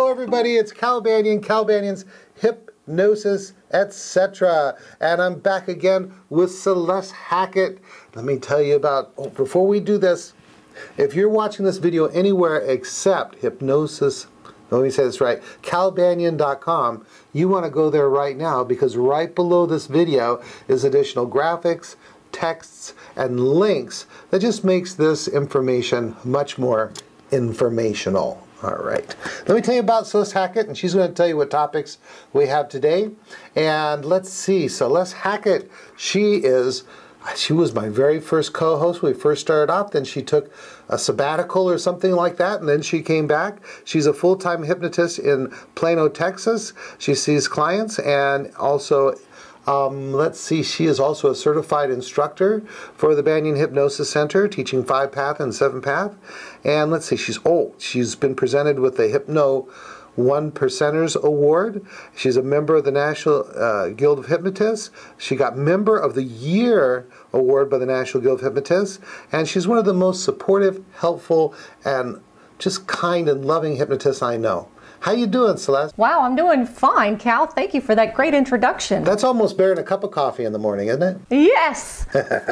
Hello everybody, it's Cal Banyan, Cal Banyan's Hypnosis, etc. And I'm back again with Celeste Hackett. Let me tell you about, before we do this, if you're watching this video anywhere except Hypnosis, let me say this right, calbanyan.com, you want to go there right now because right below this video is additional graphics, texts, and links that just makes this information much more informational. All right. Let me tell you about Celeste Hackett, and she's going to tell you what topics we have today. And let's see, Celeste Hackett, she was my very first co-host when we first started off. Then she took a sabbatical or something like that, and then she came back. She's a full-time hypnotist in Plano, Texas. She sees clients, and also let's see, she is also a certified instructor for the Banyan Hypnosis Center, teaching 5-path and 7-path. And let's see, she's been presented with the Hypno 1%ers Award. She's a member of the National Guild of Hypnotists. She got Member of the Year Award by the National Guild of Hypnotists. And she's one of the most supportive, helpful, and just kind and loving hypnotists I know. How you doing, Celeste? Wow, I'm doing fine, Cal. Thank you for that great introduction. That's almost better than a cup of coffee in the morning, isn't it? Yes!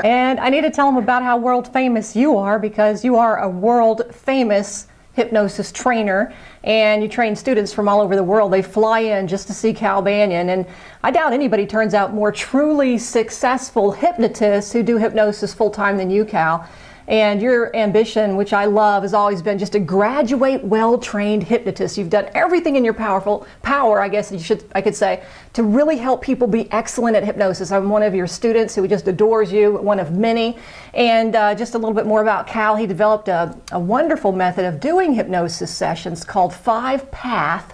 And I need to tell them about how world famous you are, because you are a world famous hypnosis trainer, and you train students from all over the world. They fly in just to see Cal Banyan, and I doubt anybody turns out more truly successful hypnotists who do hypnosis full-time than you, Cal. And your ambition, which I love, has always been just to graduate well-trained hypnotist. You've done everything in your power, I guess I could say, to really help people be excellent at hypnosis. I'm one of your students who just adores you, one of many. And just a little bit more about Cal, he developed a wonderful method of doing hypnosis sessions called 5-path,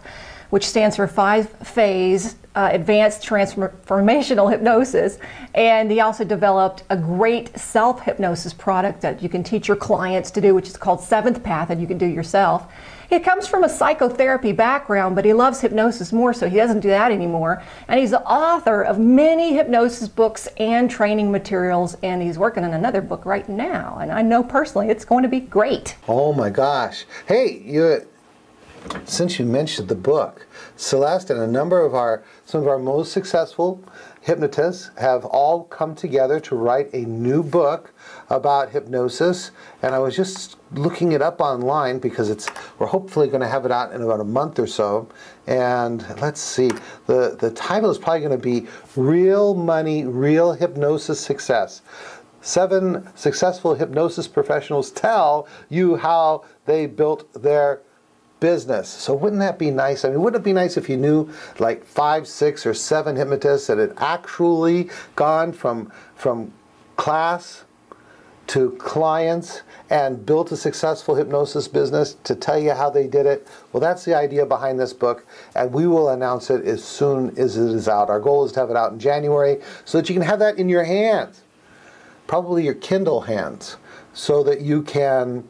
which stands for 5-phase advanced transformational hypnosis. And he also developed a great self-hypnosis product that you can teach your clients to do, which is called 7th Path, and you can do yourself. He comes from a psychotherapy background, but he loves hypnosis more, so he doesn't do that anymore. And he's the author of many hypnosis books and training materials, and he's working on another book right now. And I know personally it's going to be great. Oh my gosh. Hey, since you mentioned the book, Celeste and a number of some of our most successful hypnotists have all come together to write a new book about hypnosis. And I was just looking it up online because we're hopefully going to have it out in about a month or so. And let's see, the title is probably going to be Real Money, Real Hypnosis Success. 7 successful hypnosis professionals tell you how they built their business. So wouldn't that be nice? I mean, wouldn't it be nice if you knew like 5, 6, or 7 hypnotists that had actually gone from class to clients and built a successful hypnosis business to tell you how they did it? Well, that's the idea behind this book, and we will announce it as soon as it is out. Our goal is to have it out in January so that you can have that in your hands, probably your Kindle hands, so that you can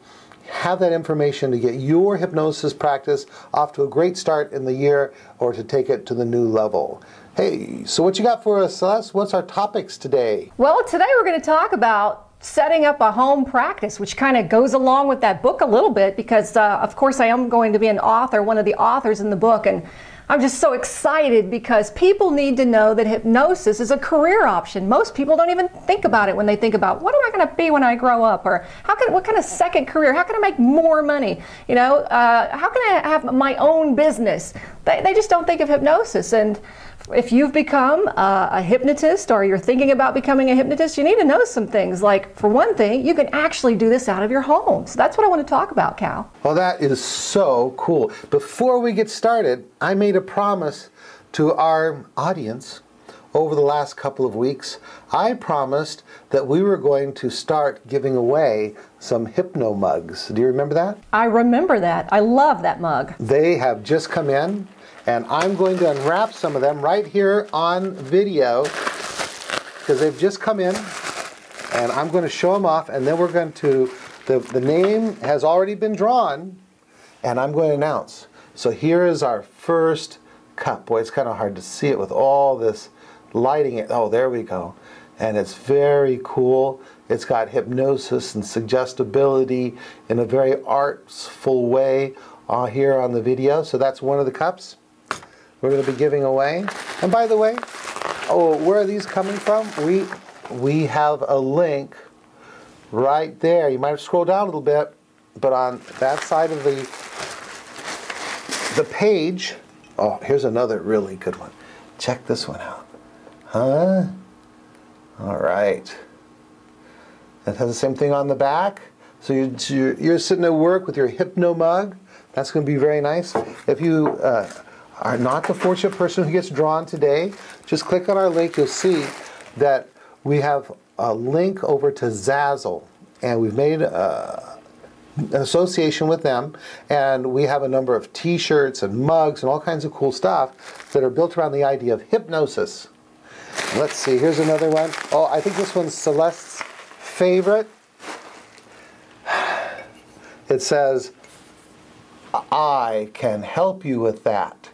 have that information to get your hypnosis practice off to a great start in the year or to take it to the new level. Hey, so what you got for us, Celeste? What's our topics today? Well, today we're going to talk about setting up a home practice, which kind of goes along with that book a little bit because, of course, I am going to be an author, one of the authors in the book, and I'm just so excited because people need to know that hypnosis is a career option. Most people don't even think about it when they think about what am I going to be when I grow up, or what kind of second career, how can I make more money, you know, how can I have my own business? They just don't think of hypnosis. And if you've become a hypnotist or you're thinking about becoming a hypnotist, you need to know some things. Like, for one thing, you can actually do this out of your home. So that's what I want to talk about, Cal. Well, that is so cool. Before we get started, I made a promise to our audience over the last couple of weeks. I promised that we were going to start giving away some Hypno Mugs. Do you remember that? I remember that. I love that mug. They have just come in, and I'm going to unwrap some of them right here on video because they've just come in, and I'm going to show them off, and then we're going to, the name has already been drawn, and I'm going to announce. So here is our first cup. Boy, it's kind of hard to see it with all this lighting. Oh, there we go. And it's very cool. It's got hypnosis and suggestibility in a very artful way here on the video. So that's one of the cups we're going to be giving away. And by the way, where are these coming from? We have a link right there. You might have scrolled down a little bit, but on that side of the page, oh, here's another really good one. Check this one out. Huh? All right. It has the same thing on the back. So you're sitting at work with your Hypno Mug. That's going to be very nice. If you are not the fortunate person who gets drawn today, just click on our link. You'll see that we have a link over to Zazzle, and we've made an association with them, and we have a number of t-shirts and mugs and all kinds of cool stuff that are built around the idea of hypnosis. Let's see, here's another one. Oh, I think this one's Celeste's favorite. It says, I can help you with that.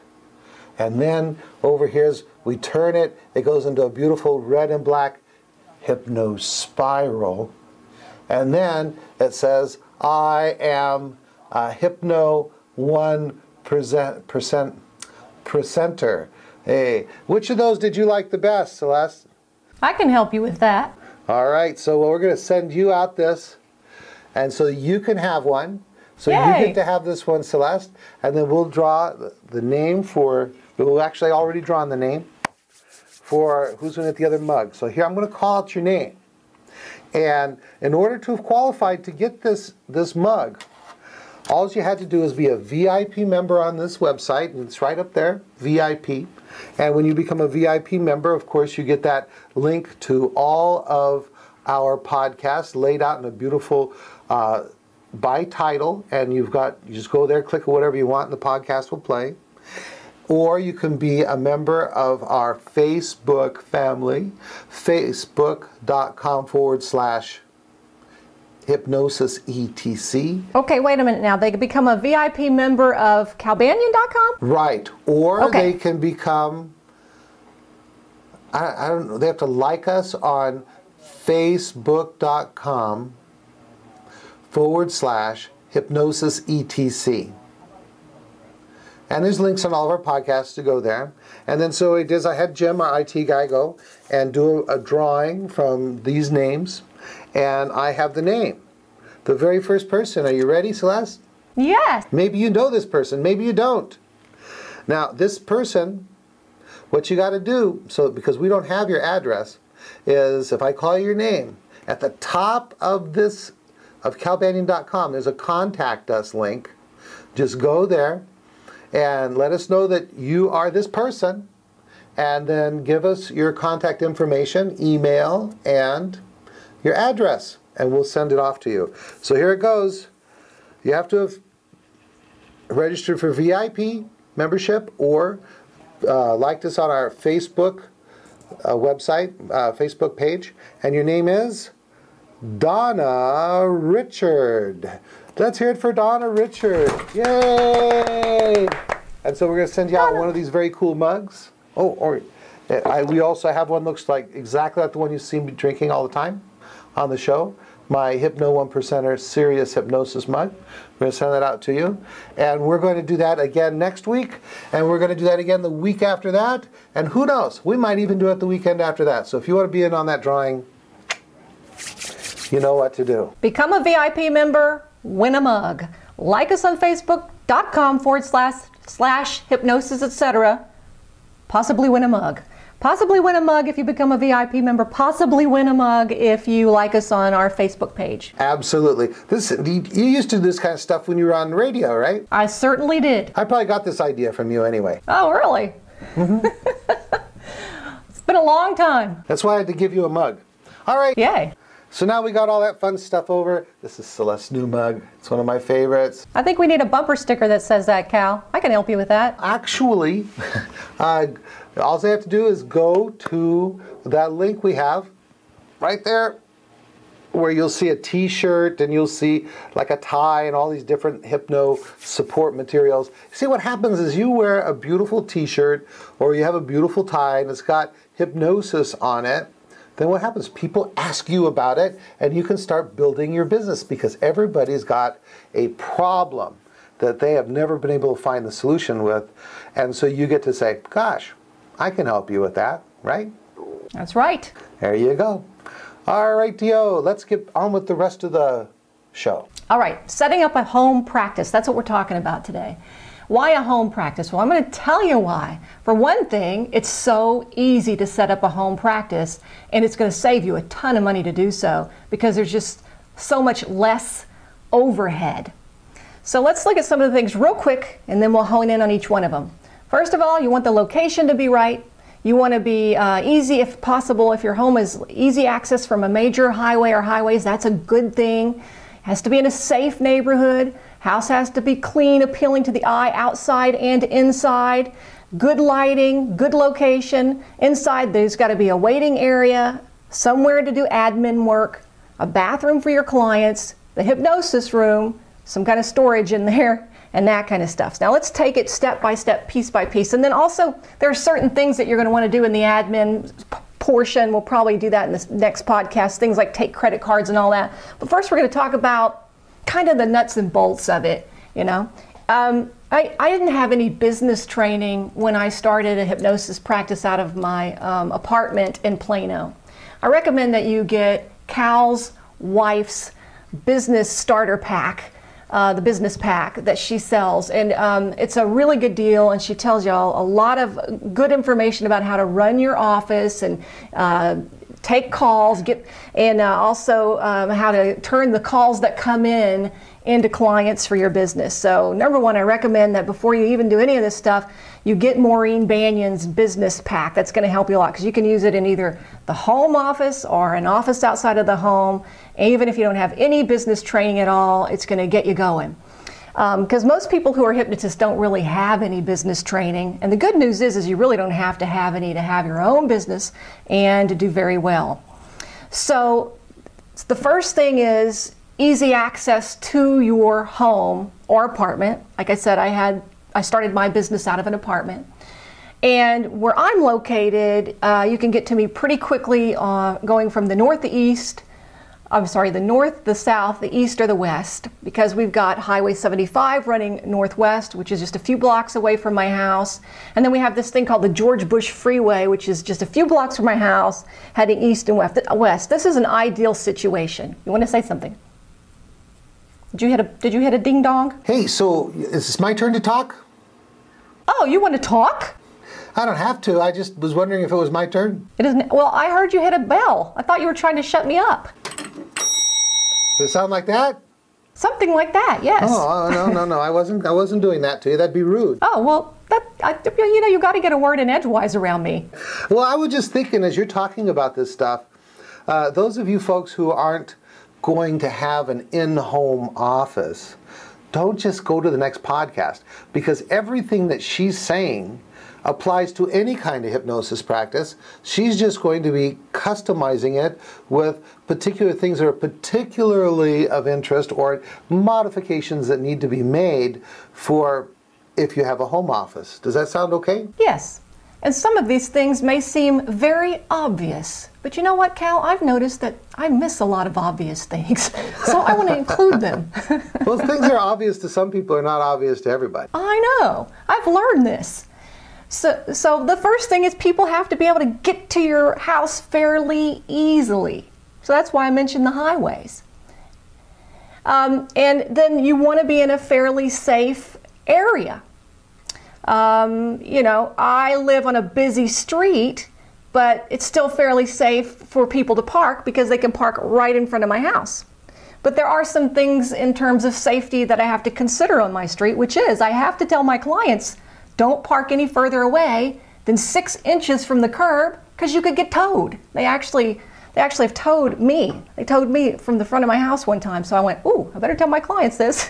And then over here, we turn it, it goes into a beautiful red and black hypno spiral. And then it says, I am a Hypno 1%. Hey, which of those did you like the best, Celeste? I can help you with that. All right, so we're going to send you out this, and so you can have one. So Yay. You get to have this one, Celeste, and then we'll draw the name for, we'll actually already drawn the name for who's going to get the other mug. So here I'm going to call out your name. And in order to have qualified to get this mug, all you had to do is be a VIP member on this website, and it's right up there, VIP. And when you become a VIP member, of course, you get that link to all of our podcasts laid out in a beautiful by title, and you just go there, click whatever you want, and the podcast will play. Or you can be a member of our Facebook family, facebook.com/hypnosis/etc. Okay, wait a minute now. They can become a VIP member of Banyan.com? Right. Or okay. They can become, I don't know, they have to like us on facebook.com/hypnosis/etc. And there's links on all of our podcasts to go there. And then so it is, I had Jim, our IT guy, go and do a drawing from these names. And I have the name. The very first person. Are you ready, Celeste? Yes. Maybe you know this person. Maybe you don't. Now, this person, what you got to do, because we don't have your address, is if I call your name, at the top of this, of calbanyan.com, there's a contact us link. Just go there and let us know that you are this person, and then give us your contact information, email, and your address, and we'll send it off to you. So here it goes. You have to have registered for VIP membership or liked us on our Facebook website, Facebook page, and your name is Donna Richard. Let's hear it for Donna Richard. Yay! And so we're going to send you out one of these very cool mugs. Oh, or we also have one that looks like exactly like the one you see me drinking all the time on the show. My Hypno 1%er Serious Hypnosis mug. We're going to send that out to you. And we're going to do that again next week. And we're going to do that again the week after that. And who knows? We might even do it the weekend after that. So if you want to be in on that drawing, you know what to do. Become a VIP member, win a mug. Like us on facebook.com/hypnosis, etc. Possibly win a mug. Possibly win a mug if you become a VIP member. Possibly win a mug if you like us on our Facebook page. Absolutely. You used to do this kind of stuff when you were on the radio, right? I certainly did. I probably got this idea from you anyway. Oh, really? Mm-hmm. It's been a long time. That's why I had to give you a mug. All right. Yay. So now we got all that fun stuff over. This is Celeste's new mug. It's one of my favorites. I think we need a bumper sticker that says that, Cal. I can help you with that. Actually, all they have to do is go to that link we have right there where you'll see a t-shirt and you'll see like a tie and all these different hypno support materials. See, what happens is you wear a beautiful t-shirt or you have a beautiful tie and it's got hypnosis on it. Then what happens? People ask you about it and you can start building your business because everybody's got a problem that they have never been able to find the solution with. And so you get to say, gosh, I can help you with that, right? That's right. There you go. All right, Dio, let's get on with the rest of the show. All right, setting up a home practice. That's what we're talking about today. Why a home practice? Well, I'm going to tell you why. For one thing, it's so easy to set up a home practice, and it's going to save you a ton of money to do so because there's just so much less overhead. So let's look at some of the things real quick, and then we'll hone in on each one of them. First of all, you want the location to be right. You want to be easy if possible. If your home is easy access from a major highway or highways, that's a good thing. It has to be in a safe neighborhood. House has to be clean, appealing to the eye, outside and inside. Good lighting, good location. Inside, there's got to be a waiting area, somewhere to do admin work, a bathroom for your clients, the hypnosis room, some kind of storage in there, and that kind of stuff. Now let's take it step by step, piece by piece. And then also, there are certain things that you're going to want to do in the admin portion. We'll probably do that in this next podcast, things like take credit cards and all that. But first, we're going to talk about kind of the nuts and bolts of it, you know. I didn't have any business training when I started a hypnosis practice out of my apartment in Plano. I recommend that you get Cal's wife's business starter pack, the business pack that she sells. And it's a really good deal, and she tells you a lot of good information about how to run your office and take calls, also how to turn the calls that come in into clients for your business. So number one, I recommend that before you even do any of this stuff, you get Maureen Banyan's business pack. That's going to help you a lot because you can use it in either the home office or an office outside of the home. And even if you don't have any business training at all, it's going to get you going. Because most people who are hypnotists don't really have any business training. And the good news is you really don't have to have any to have your own business and to do very well. So the first thing is easy access to your home or apartment. Like I said, I started my business out of an apartment. And where I'm located, you can get to me pretty quickly going from the north, the east, the north, the south, the east, or the west, because we've got Highway 75 running northwest, which is just a few blocks away from my house. And then we have this thing called the George Bush Freeway, which is just a few blocks from my house, heading east and west. This is an ideal situation. You want to say something? Did you hit a ding dong? Hey, so is this my turn to talk? Oh, you want to talk? I don't have to. I just was wondering if it was my turn. It isn't. Well, I heard you hit a bell. I thought you were trying to shut me up. Does it sound like that? Something like that, yes. Oh, no. I wasn't doing that to you. That'd be rude. Oh, well, you got to get a word in edgewise around me. Well, I was just thinking as you're talking about this stuff, those of you folks who aren't going to have an in-home office, don't just go to the next podcast, because everything that she's saying applies to any kind of hypnosis practice. She's just going to be customizing it with particular things that are particularly of interest or modifications that need to be made for if you have a home office. Does that sound okay? Yes. And some of these things may seem very obvious. But you know what, Cal? I've noticed that I miss a lot of obvious things. So I want to include them. Well, things that are obvious to some people are not obvious to everybody. I know. I've learned this. So the first thing is people have to be able to get to your house fairly easily. So that's why I mentioned the highways. And then you want to be in a fairly safe area. I live on a busy street, but it's still fairly safe for people to park because they can park right in front of my house. But there are some things in terms of safety that I have to consider on my street, which is I have to tell my clients, don't park any further away than 6 inches from the curb because you could get towed. They actually have towed me. They towed me from the front of my house one time. So I went, ooh, I better tell my clients this.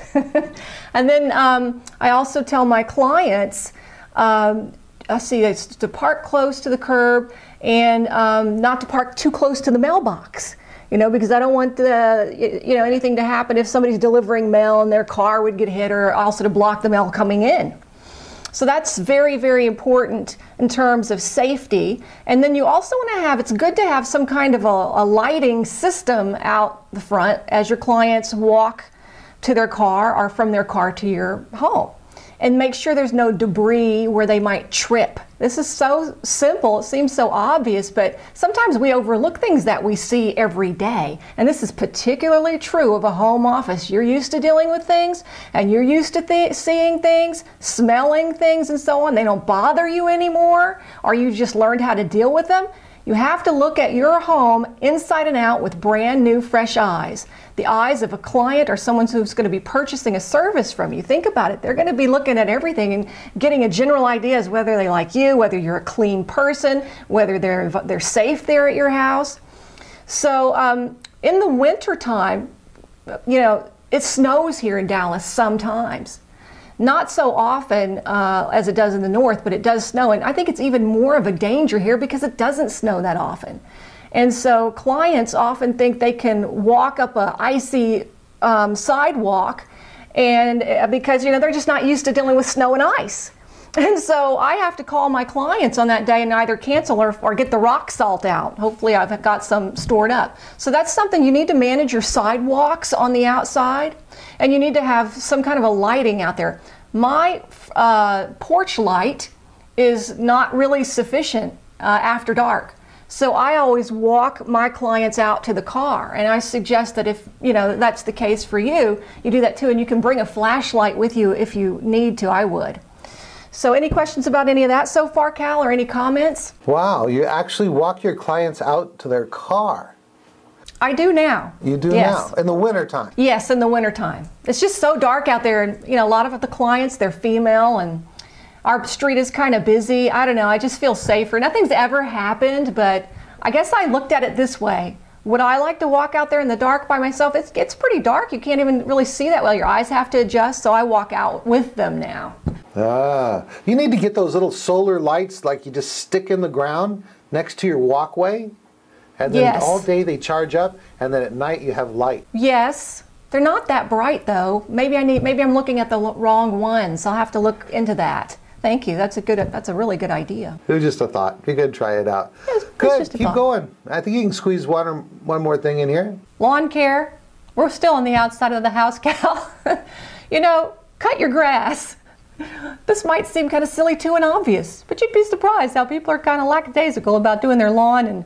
And then I also tell my clients, it's to park close to the curb and not to park too close to the mailbox. Because I don't want anything to happen if somebody's delivering mail and their car would get hit, or also to block the mail coming in. So that's very, very important in terms of safety. And then you also want to it's good to have some kind of a lighting system out the front as your clients walk to their car or from their car to your home. And make sure there's no debris where they might trip. This is so simple, it seems so obvious, but sometimes we overlook things that we see every day. And this is particularly true of a home office. You're used to dealing with things, and you're used to seeing things, smelling things, and so on. They don't bother you anymore, or you just learned how to deal with them. You have to look at your home inside and out with brand new, fresh eyes. The eyes of a client or someone who's going to be purchasing a service from you. Think about it. They're going to be looking at everything and getting a general idea as whether they like you, whether you're a clean person, whether they're safe there at your house. So in the winter time, you know, it snows here in Dallas sometimes. Not so often as it does in the north, but it does snow. And I think it's even more of a danger here because it doesn't snow that often. And so clients often think they can walk up a icy sidewalk and because, you know, they're just not used to dealing with snow and ice. And so I have to call my clients on that day and either cancel or get the rock salt out. Hopefully I've got some stored up. So that's something you need to manage your sidewalks on the outside, and you need to have some kind of a lighting out there. My porch light is not really sufficient after dark. So I always walk my clients out to the car, and I suggest that if, you know, that's the case for you, you do that too, and you can bring a flashlight with you if you need to. I would. So any questions about any of that so far, Cal, or any comments? Wow, you actually walk your clients out to their car. I do now. You do yes. now, in the wintertime? Yes, in the wintertime. It's just so dark out there, and you know, a lot of the clients, they're female, and our street is kind of busy. I don't know, I just feel safer. Nothing's ever happened, but I guess I looked at it this way. Would I like to walk out there in the dark by myself? It gets pretty dark. You can't even really see that well. Your eyes have to adjust, so I walk out with them now. You need to get those little solar lights like you just stick in the ground next to your walkway. And then yes. all day they charge up, and then at night you have light. Yes. They're not that bright though. Maybe I'm looking at the wrong ones. I'll have to look into that. Thank you. That's a really good idea. It was just a thought. You could try it out. Good. Keep going. I think you can squeeze one more thing in here. Lawn care. We're still on the outside of the house, Cal. You know, cut your grass. This might seem kind of silly too and obvious, but you'd be surprised how people are kind of lackadaisical about doing their lawn and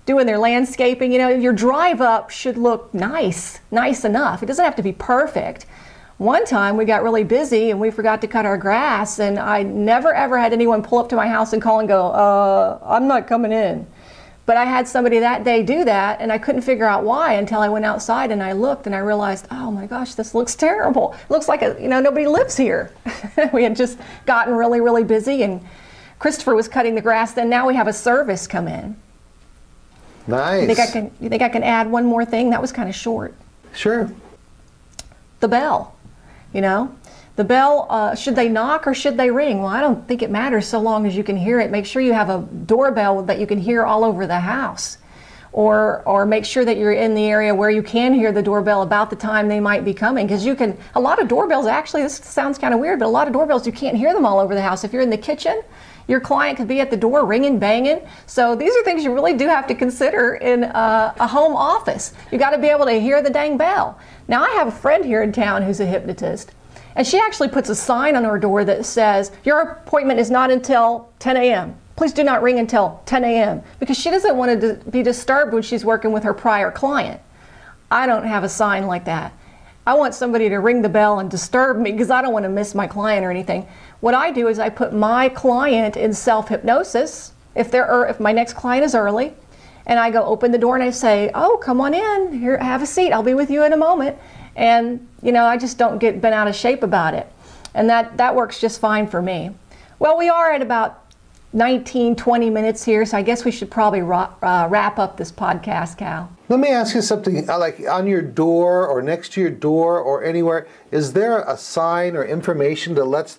doing their landscaping. You know, your drive up should look nice enough. It doesn't have to be perfect. One time we got really busy and we forgot to cut our grass, and I never ever had anyone pull up to my house and call and go, I'm not coming in. But I had somebody that day do that, and I couldn't figure out why until I went outside and I looked and I realized, oh my gosh, this looks terrible. It looks like nobody lives here. We had just gotten really, really busy, and Christopher was cutting the grass. Then now we have a service come in. Nice. You think I can add one more thing? That was kind of short. Sure. The bell. You know, the bell, should they knock or should they ring? Well, I don't think it matters so long as you can hear it. Make sure you have a doorbell that you can hear all over the house. Or make sure that you're in the area where you can hear the doorbell about the time they might be coming. Because a lot of doorbells, actually, this sounds kind of weird, but a lot of doorbells, you can't hear them all over the house. If you're in the kitchen, your client could be at the door ringing, banging. So these are things you really do have to consider in a home office. You got to be able to hear the dang bell. Now, I have a friend here in town who's a hypnotist, and she actually puts a sign on her door that says, your appointment is not until 10 a.m. Please do not ring until 10 a.m. because she doesn't want to be disturbed when she's working with her prior client. I don't have a sign like that. I want somebody to ring the bell and disturb me because I don't want to miss my client or anything. What I do is I put my client in self-hypnosis if my next client is early, and I go open the door and I say, oh, come on in, here, have a seat, I'll be with you in a moment. And you know, I just don't get bent out of shape about it. And that works just fine for me. Well, we are at about 19, 20 minutes here, so I guess we should probably wrap up this podcast, Cal. Let me ask you something, like on your door or next to your door or anywhere, is there a sign or information to let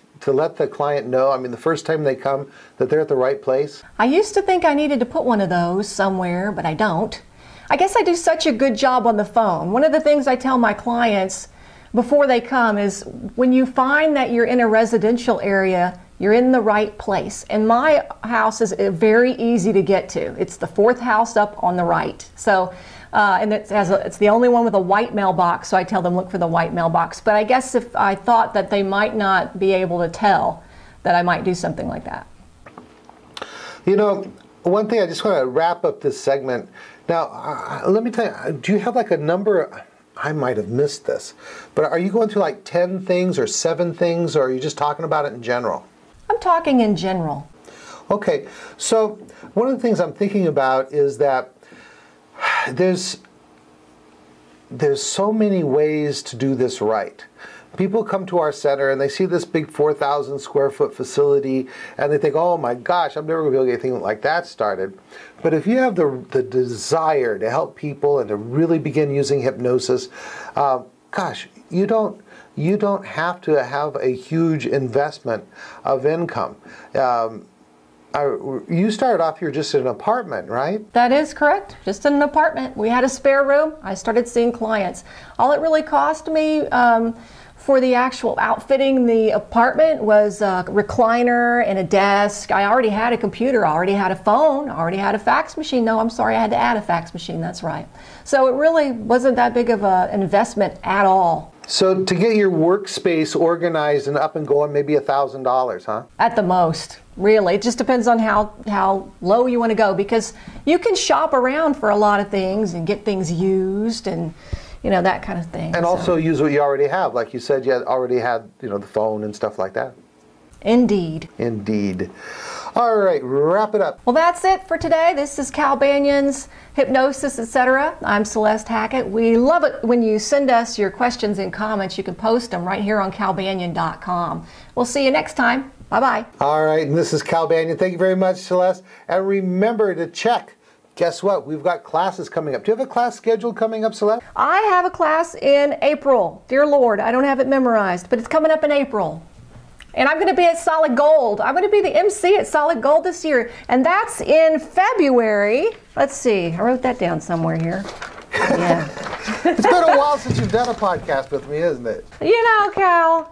the client know, I mean, the first time they come, that they're at the right place? I used to think I needed to put one of those somewhere, but I don't. I guess I do such a good job on the phone. One of the things I tell my clients before they come is when you find that you're in a residential area, you're in the right place. And my house is very easy to get to. It's the 4th house up on the right. So, and it's the only one with a white mailbox, so I tell them look for the white mailbox. But I guess if I thought that they might not be able to tell, that I might do something like that. You know, one thing I just want to wrap up this segment. Now, let me tell you, do you have like a number? I might have missed this, but are you going through like 10 things or 7 things, or are you just talking about it in general? I'm talking in general. Okay, so one of the things I'm thinking about is that there's so many ways to do this right. People come to our center and they see this big 4,000 square foot facility and they think, oh my gosh, I'm never going to be able to get anything like that started. But if you have the desire to help people and to really begin using hypnosis, gosh, you don't have to have a huge investment of income. You started off here just in an apartment, right? That is correct. Just in an apartment. We had a spare room. I started seeing clients. All it really cost me for the actual outfitting the apartment was a recliner and a desk. I already had a computer, I already had a phone, I already had a fax machine. No, I'm sorry, I had to add a fax machine, that's right. So it really wasn't that big of an investment at all. So to get your workspace organized and up and going, maybe $1,000, huh? At the most, really. It just depends on how low you want to go, because you can shop around for a lot of things and get things used and that kind of thing. And also use what you already have. Like you said, you already had, the phone and stuff like that. Indeed. Indeed. All right, wrap it up. Well, that's it for today. This is Cal Banyan's Hypnosis, etc. I'm Celeste Hackett. We love it when you send us your questions and comments. You can post them right here on calbanyan.com. We'll see you next time. Bye-bye. All right, and this is Cal Banyan. Thank you very much, Celeste. And remember to check. Guess what? We've got classes coming up. Do you have a class scheduled coming up, Celeste? I have a class in April. Dear Lord, I don't have it memorized, but it's coming up in April. And I'm going to be at Solid Gold. I'm going to be the MC at Solid Gold this year. And that's in February. Let's see. I wrote that down somewhere here. Yeah. It's been a while since you've done a podcast with me, isn't it? Cal.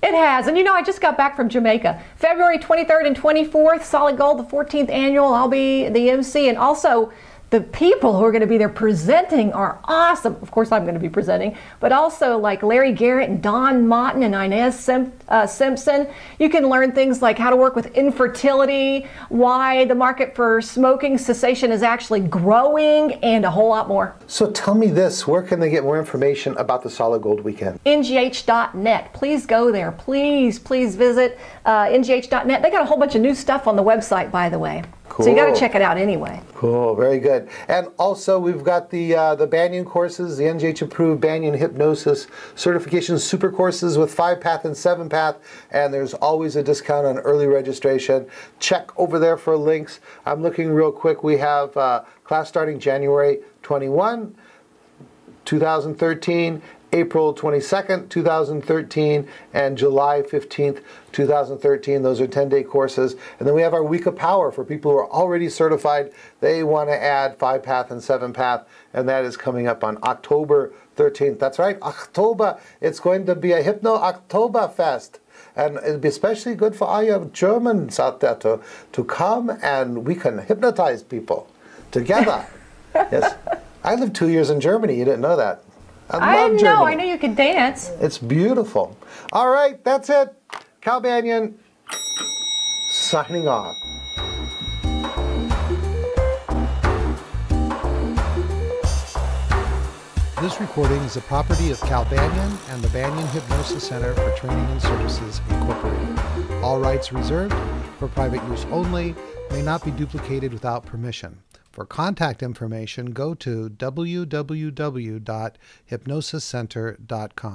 It has. And I just got back from Jamaica. February 23rd and 24th, Solid Gold, the 14th annual. I'll be the MC. And also, the people who are going to be there presenting are awesome. Of course, I'm going to be presenting. But also, like Larry Garrett and Don Motton and Inez Simpson. You can learn things like how to work with infertility, why the market for smoking cessation is actually growing, and a whole lot more. So tell me this, where can they get more information about the Solid Gold Weekend? ngh.net. Please go there. Please visit ngh.net. They got a whole bunch of new stuff on the website, by the way. Cool. So you got to check it out anyway. Cool, very good. And also we've got the Banyan courses, the NGH approved Banyan Hypnosis Certification Super Courses with 5-path and 7-path, and there's always a discount on early registration. Check over there for links. I'm looking real quick. We have class starting January 21, 2013, April 22nd, 2013, and July 15th, 2013. Those are 10-day courses. And then we have our Week of Power for people who are already certified. They want to add 5-path and 7-path, and that is coming up on October 13th. That's right, October. It's going to be a Hypno Oktoberfest. And it'll be especially good for all you Germans out there to come, and we can hypnotize people together. Yes. I lived 2 years in Germany. You didn't know that. I didn't know. I knew you could dance. It's beautiful. All right, that's it. Cal Banyan signing off. This recording is the property of Cal Banyan and the Banyan Hypnosis Center for Training and Services, Incorporated. All rights reserved, for private use only, may not be duplicated without permission. For contact information, go to www.hypnosiscenter.com.